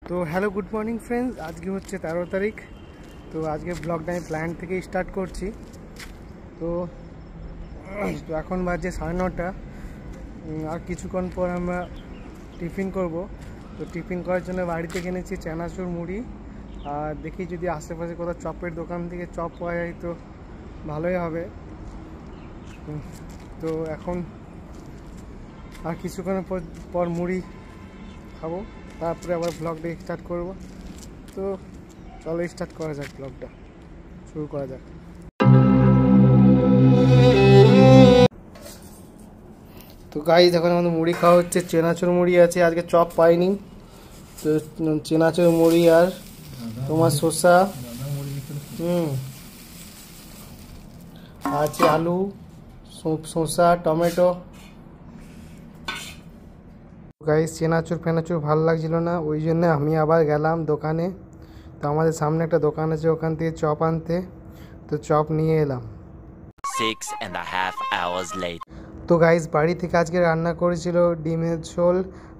তো hello good morning friends, আজকে হচ্ছে 13 তারিখ। তো আজকে ব্লগটা আমি প্ল্যান থেকে স্টার্ট করছি। তো এখন বাজে 9:30। আর কিছুক্ষণ পর আমরা টিফিন করব। তো টিফিন করার জন্য বাড়িতে কিনেছি চানাচুর মুড়ি, আর দেখি যদি আশেপাশে কোথাও চপের দোকান থেকে চপ পাওয়া যায় তো ভালোই হবে। তো এখন আর কিছুক্ষণ পর মুড়ি খাবো, তারপরে আবার ব্লগটা স্টার্ট করব। তো চলো স্টার্ট করা যাক, ব্লগটা শুরু করা যাক। তো গাইস এখন আমাদের মুড়ি খাওয়া হচ্ছে, চেনাচুর মুড়ি আছে, আজকে চপ পাইনি। তো চেনাচুর মুড়ি আর তোমার শসা আছে, আলু, শসা, টমেটো। গাইস চেনাচুর ফেনাচুর ভালো লাগছিল না, ওই জন্য আমি আবার গেলাম দোকানে। তো আমাদের সামনে একটা দোকান আছে, ওখান থেকে চপ আনতে। তো চপ নিয়ে এলাম। 6.5 hours later. তো গাইস বাড়ি থেকে আজকে রান্না করেছিল ডিমের ঝোল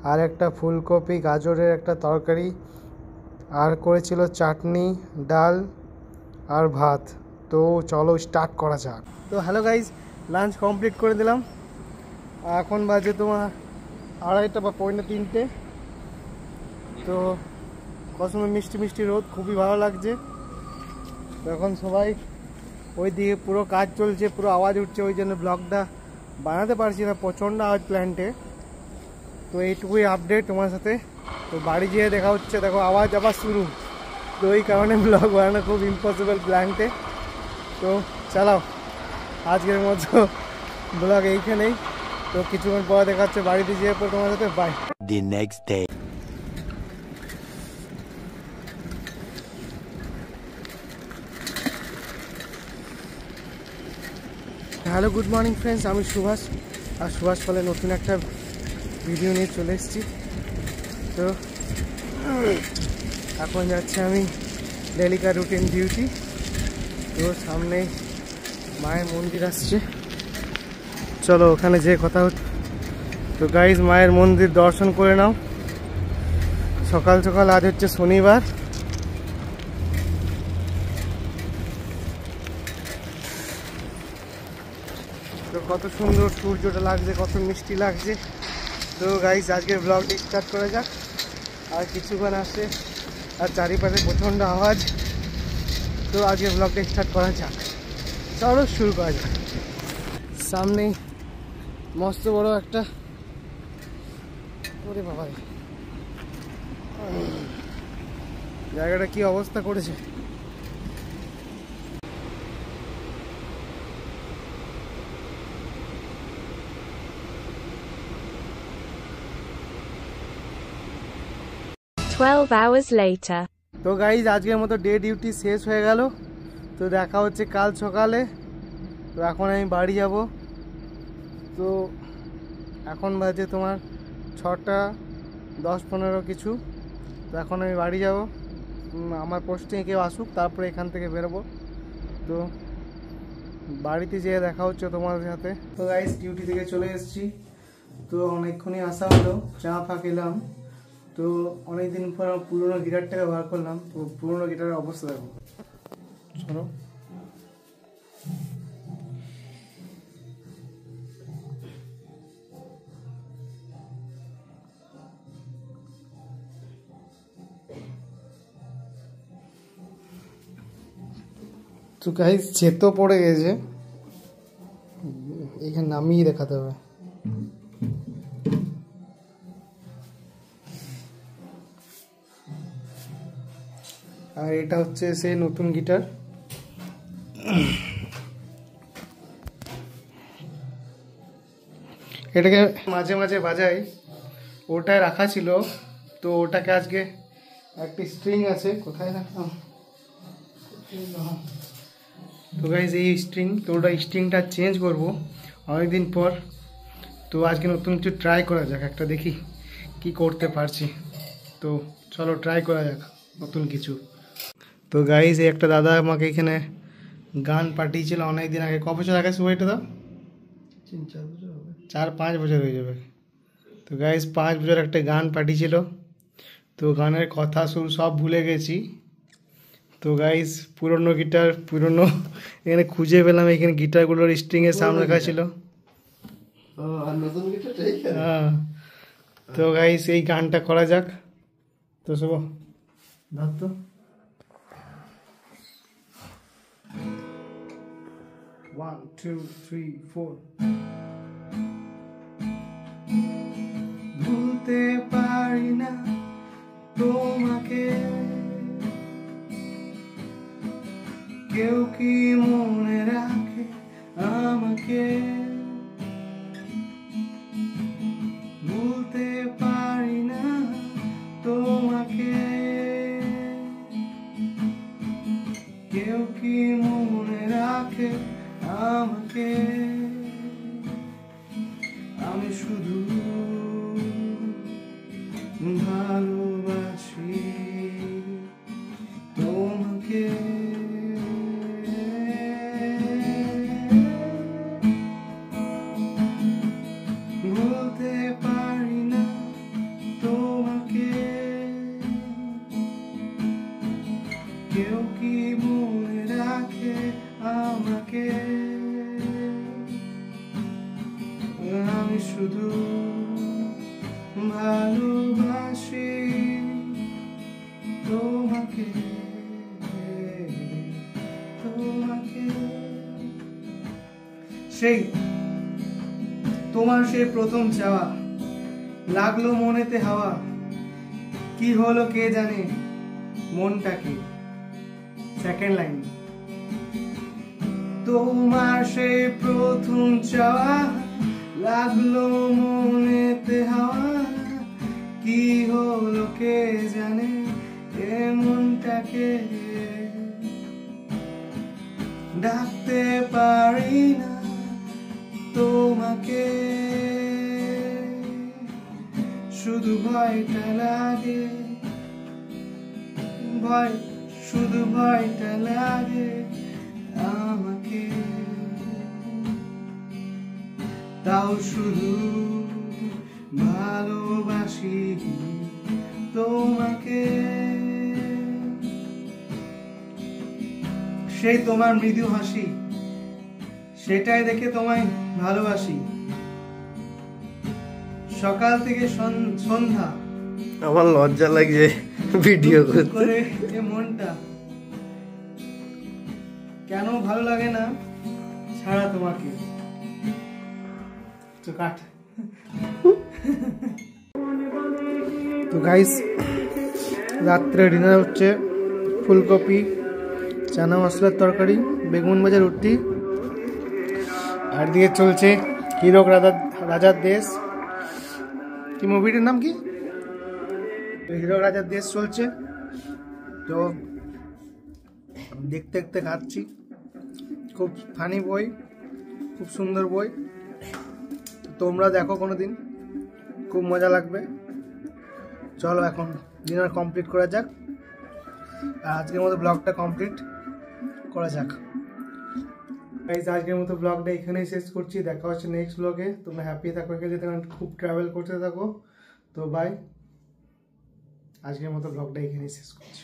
আর একটা ফুলকপি গাজরের একটা তরকারি, আর করেছিল চাটনি, ডাল আর ভাত। তো চলো স্টার্ট করা যাক। তো হ্যালো গাইস, লাঞ্চ কমপ্লিট করে দিলাম। এখন বাজে তোমার 2:30 বা 3:45। তো কসমে মিষ্টি মিষ্টি রোদ, খুবই ভালো লাগছে। তো এখন সবাই ওই দিকে পুরো কাজ চলছে, পুরো আওয়াজ উঠছে, ওই জন্য ব্লগটা বানাতে পারছি না, প্রচণ্ড আওয়াজ প্ল্যান্টে। তো এইটুকুই আপডেট তোমার সাথে। তো বাড়ি যেয়ে দেখা হচ্ছে, দেখো আওয়াজ আবার শুরু। তো ওই কারণে ব্লগ বানানো খুব ইম্পসিবল প্ল্যান্টে। তো চালাও, আজকের মতো ব্লগ এইখানেই। তো কিছুক্ষণ পর দেখা হচ্ছে বাড়িতে যেয়ে পর তোমার সাথে। Bye. The next day. Hello good morning friends, আমি সুভাষ, আর সুভাষ ফলে নতুন একটা ভিডিও নিয়ে চলে এসেছি। তো এখন যাচ্ছি আমি ডেলিকার রুটিন ডিউটি। তো সামনেই মায়ের মন্দির আসছে, চলো ওখানে যেয়ে কথা হচ্ছে। তো গাইজ মায়ের মন্দির দর্শন করে নাও। সকাল সকাল, আজ হচ্ছে শনিবার। তো কত সুন্দর সূর্যটা লাগছে, কত মিষ্টি লাগছে। তো গাইজ আজকের ব্লগটি স্টার্ট করা যাক। আর কিছুক্ষণ আসছে, আর চারিপাশে প্রচণ্ড আওয়াজ। তো আজকের ব্লগটা স্টার্ট করা যাক, চলো শুরু করা যাক। সামনে মস্ত বড় একটা, ওরে বাবা জায়গাটা কি অবস্থা করেছে। hours later. তো গাইজ আজকের মতো ডে ডিউটি শেষ হয়ে গেল। তো দেখা হচ্ছে কাল সকালে। তো এখন আমি বাড়ি যাব। তো এখন বাজে তোমার 6:10-15 কিছু। তো এখন আমি বাড়ি যাব, আমার পোস্টিংয়ে কেউ আসুক, তারপরে এখান থেকে বেরোবো। তো বাড়িতে যেয়ে দেখা হচ্ছে তোমাদের সাথে। তো গাইজ ডিউটি থেকে চলে এসেছি। তো অনেকক্ষণই আসা হলো, চা ফা খেলাম। তো অনেকদিন পর পুরোনো গিটারটাকে বার করলাম। তো পুরোনো গিটারের অবস্থা দেখো, চলো। তো গাইস চেতো পড়ে গেছে, এখানে নামিয়ে দেখাতে হবে। আর এটা হচ্ছে সেই নতুন গিটার। এটাকে মাঝে মাঝে বাজাই, ওটায় রাখা ছিল। তো ওটাকে আজকে একটা স্ট্রিং আছে, কোথায় রাখলাম। তো গাইজ এই স্ট্রিং, তো ওটা স্ট্রিংটা চেঞ্জ করব অনেকদিন পর। তো আজকে নতুন কিছু ট্রাই করা যাক, একটা দেখি কি করতে পারছি। তো চলো ট্রাই করা যাক নতুন কিছু। তো গাইজ এই একটা দাদা আমাকে এখানে গান পাঠিয়েছিল অনেকদিন আগে। ক বছর আগে শুভ, এটা দাও 4-5 বছর হবে, 4-5 বছর হয়ে যাবে। তো গাইজ 5 বছর একটা গান পাঠিয়েছিল। তো গানের কথা সুর সব ভুলে গেছি। তো গাইস পুরনো গিটার এখানে খুঁজে পেলাম, এখানে গিটারগুলোর স্ট্রিংয়ের সাউন্ড রাখা ছিল। হ্যাঁ, তো গাইস এই গানটা করা যাক। তো শুভ ধর তো। 1 2 3 4 ভুলতে পারি না তোমাকে, কেউ কি মনে রাখে আমাকে, ভুলতে পারি না তোমাকে, কেউ কি মনে রাখে আমাকে, আমি শুধু ভালোবাসি তোমাকে, ভুলতে পারি না তোমাকে, কেউ কি মনে রাখে আমাকে, আমি শুধু ভালোবাসি তোমাকে, তোমাকে। সেই তোমার সেই প্রথম চাওয়া, লাগলো মনেতে হাওয়া, কি হলো কে জানে মনটাকে। সেকেন্ড লাইন, তোমার সেই প্রথম চাওয়া, লাগলো মনেতে হাওয়া, কি হলো কে জানে এমনটাকে, ডাকতে পারি না তোমাকে, শুধু ভয়টা লাগে, শুধু ভয়টা লাগে আমাকে, তাও শুধু ভালোবাসি তোমাকে, সেই তোমার মৃদু হাসি, সেটাই দেখে তোমায় ভালোবাসি, সকাল থেকে সন্ধ্যা। আমার লজ্জা লাগছে ভিডিও করে এ মনটা, কেন ভালো লাগে না ছাড়া তোমাকে। তো কাট। তো গাইস রাত্রে ডিনার হচ্ছে ফুলকপি, চানা মশলার তরকারি, বেগুন ভাজা, রুটি, আর দিয়ে চলছে হীরক রাজার দেশ। কি মুভিটার নাম কি? হীরক রাজার দেশ চলছে। তো দেখতে দেখতে খাচ্ছি, খুব ফানি বই, খুব সুন্দর বই, তোমরা দেখো কোনোদিন, খুব মজা লাগবে। চলো এখন ডিনার কমপ্লিট করা যাক, আর আজকের মতো ব্লগটা কমপ্লিট করা যাক। গাইস আজকের মতো ব্লগটা এখানেই শেষ করছি, দেখা হচ্ছে নেক্সট ব্লগে। তোমরা হ্যাপি থাকো, এখানে খুব ট্রাভেল করতে থাকো। তো বাই, আজকের মতো ব্লগটা এখানেই শেষ করছি।